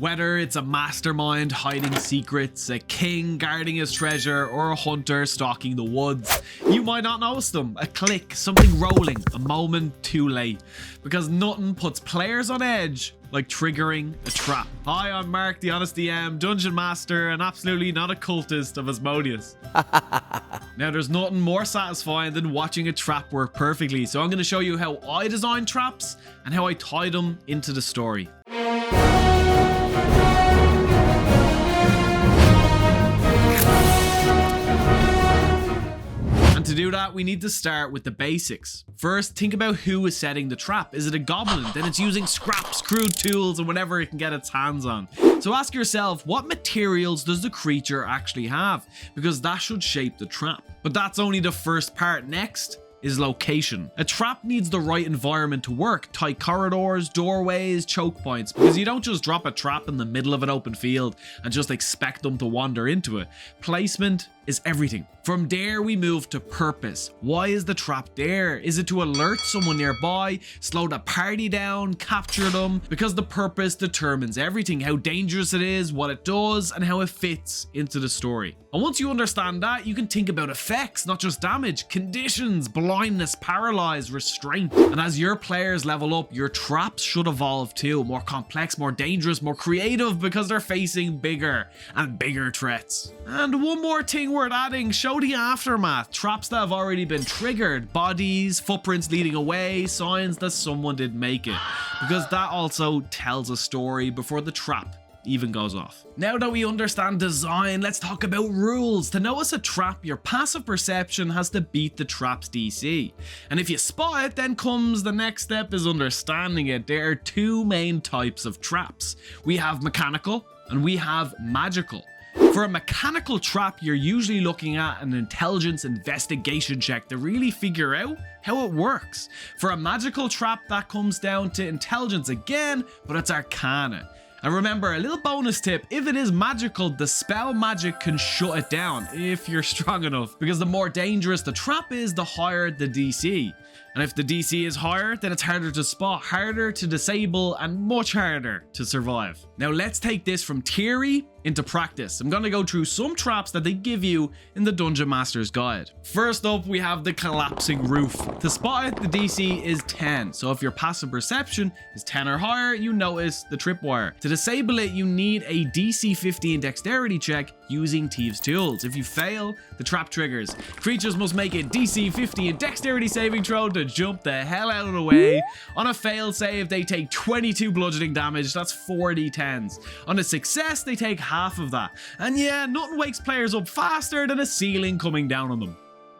Whether it's a mastermind hiding secrets, a king guarding his treasure, or a hunter stalking the woods, you might not notice them. A click, something rolling, a moment too late. Because nothing puts players on edge like triggering a trap. Hi, I'm Mark, the Honest DM, Dungeon Master, and absolutely not a cultist of Asmodeus. Now, there's nothing more satisfying than watching a trap work perfectly, so I'm going to show you how I design traps and how I tie them into the story. To do that, we need to start with the basics. First, think about who is setting the trap. Is it a goblin? Then it's using scraps, crude tools, and whatever it can get its hands on. So ask yourself, what materials does the creature actually have? Because that should shape the trap. But that's only the first part. Next is location. A trap needs the right environment to work. Tight corridors, doorways, choke points, because you don't just drop a trap in the middle of an open field and just expect them to wander into it. Placement is everything. From there, we move to purpose. Why is the trap there? Is it to alert someone nearby, slow the party down, capture them? Because the purpose determines everything, how dangerous it is, what it does, and how it fits into the story. And once you understand that, you can think about effects, not just damage, conditions, blindness, paralyze, restraint. And as your players level up, your traps should evolve too. More complex, more dangerous, more creative, because they're facing bigger and bigger threats. And one more thing worth adding, show the aftermath. Traps that have already been triggered, bodies, footprints leading away, signs that someone did make it, because that also tells a story before the trap even goes off. Now that we understand design, let's talk about rules. To notice a trap, your passive perception has to beat the trap's DC. And if you spot it, then comes the next step, is understanding it. There are two main types of traps. We have mechanical and we have magical. For a mechanical trap, you're usually looking at an intelligence investigation check to really figure out how it works. For a magical trap, that comes down to intelligence again, but it's arcana. And remember, a little bonus tip, if it is magical, the spell magic can shut it down if you're strong enough, because the more dangerous the trap is, the higher the DC. And if the DC is higher, then it's harder to spot, harder to disable, and much harder to survive. Now let's take this from theory into practice. I'm going to go through some traps that they give you in the Dungeon Master's Guide. First up, we have the collapsing roof. To spot it, the DC is 10. So if your passive perception is 10 or higher, you notice the tripwire. To disable it, you need a DC 15 dexterity check using Thieves' Tools. If you fail, the trap triggers. Creatures must make a DC 15 dexterity saving throw to jump the hell out of the way. On a fail save, they take 22 bludgeoning damage. That's 4d10s. On a success, they take half of that. And yeah, nothing wakes players up faster than a ceiling coming down on them.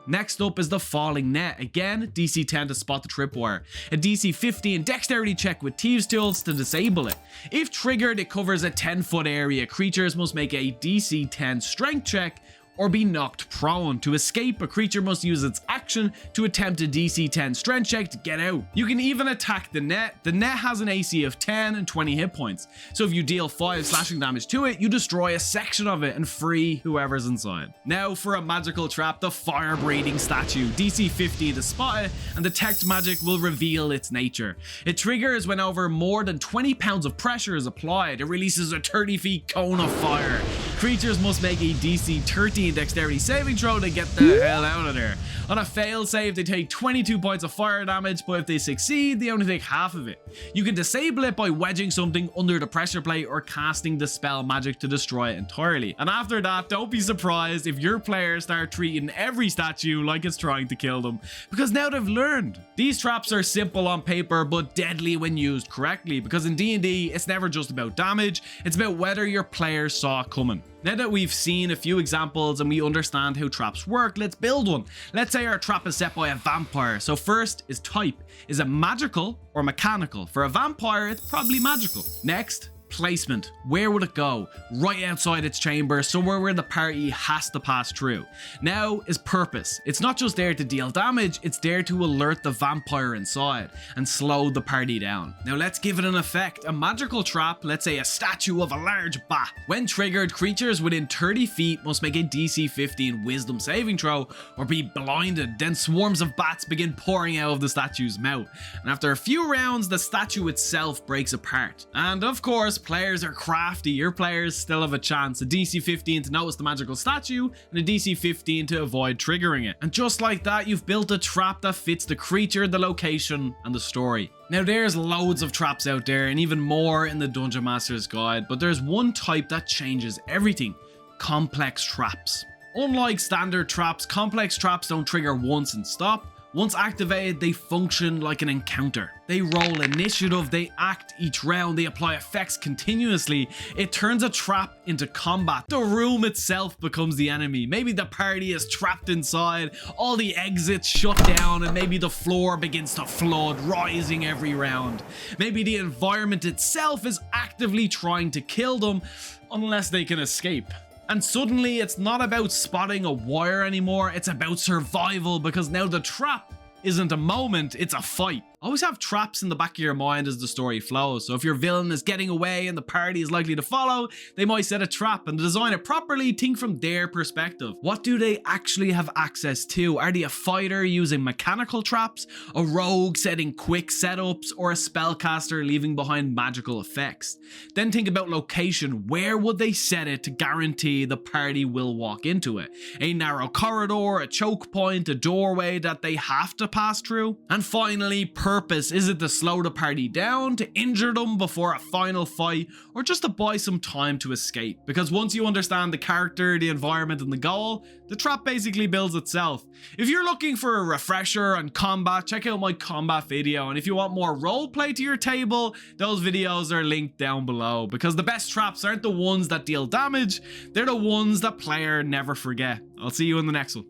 Next up is the falling net. Again, DC 10 to spot the tripwire. A DC 15 dexterity check with Thieves' Tools to disable it. If triggered, it covers a 10-foot area. Creatures must make a DC 10 strength check or be knocked prone. To escape, a creature must use its action to attempt a DC 10 strength check to get out. You can even attack the net. The net has an AC of 10 and 20 hit points. So if you deal 5 slashing damage to it, you destroy a section of it and free whoever's inside. Now for a magical trap, the fire-breathing statue. DC 15 to spot it, and detect magic will reveal its nature. It triggers when over more than 20 pounds of pressure is applied. It releases a 30 feet cone of fire. Creatures must make a DC 13 dexterity saving throw to get the hell out of there. On a fail save, they take 22 points of fire damage, but if they succeed, they only take half of it. You can disable it by wedging something under the pressure plate or casting the spell magic to destroy it entirely. And after that, don't be surprised if your players start treating every statue like it's trying to kill them, because now they've learned. These traps are simple on paper, but deadly when used correctly, because in D&D, it's never just about damage, it's about whether your players saw it coming. Now that we've seen a few examples and we understand how traps work, let's build one. Let's say our trap is set by a vampire. So first is type. Is it magical or mechanical? For a vampire, it's probably magical. Next, placement. Where would it go? Right outside its chamber, somewhere where the party has to pass through. Now is purpose. It's not just there to deal damage, it's there to alert the vampire inside and slow the party down. Now let's give it an effect. A magical trap, let's say a statue of a large bat. When triggered, creatures within 30 feet must make a DC 15 wisdom saving throw or be blinded. Then swarms of bats begin pouring out of the statue's mouth. And after a few rounds, the statue itself breaks apart. And of course, players are crafty, your players still have a chance. A DC 15 to notice the magical statue, and a DC 15 to avoid triggering it. And just like that, you've built a trap that fits the creature, the location, and the story. Now there's loads of traps out there, and even more in the Dungeon Master's Guide, but there's one type that changes everything: complex traps. Unlike standard traps, complex traps don't trigger once and stop. Once activated, they function like an encounter. They roll initiative, they act each round, they apply effects continuously. It turns a trap into combat. The room itself becomes the enemy. Maybe the party is trapped inside, all the exits shut down, and maybe the floor begins to flood, rising every round. Maybe the environment itself is actively trying to kill them, unless they can escape. And suddenly it's not about spotting a wire anymore, it's about survival, because now the trap isn't a moment, it's a fight. Always have traps in the back of your mind as the story flows. So if your villain is getting away and the party is likely to follow, they might set a trap, and to design it properly, think from their perspective. What do they actually have access to? Are they a fighter using mechanical traps, a rogue setting quick setups, or a spellcaster leaving behind magical effects? Then think about location. Where would they set it to guarantee the party will walk into it? A narrow corridor, a choke point, a doorway that they have to pass through? And finally, purpose. Is it to slow the party down, to injure them before a final fight, or just to buy some time to escape? Because once you understand the character, the environment, and the goal, the trap basically builds itself. If you're looking for a refresher on combat, check out my combat video, and if you want more roleplay to your table, those videos are linked down below, because the best traps aren't the ones that deal damage, they're the ones that player never forget. I'll see you in the next one.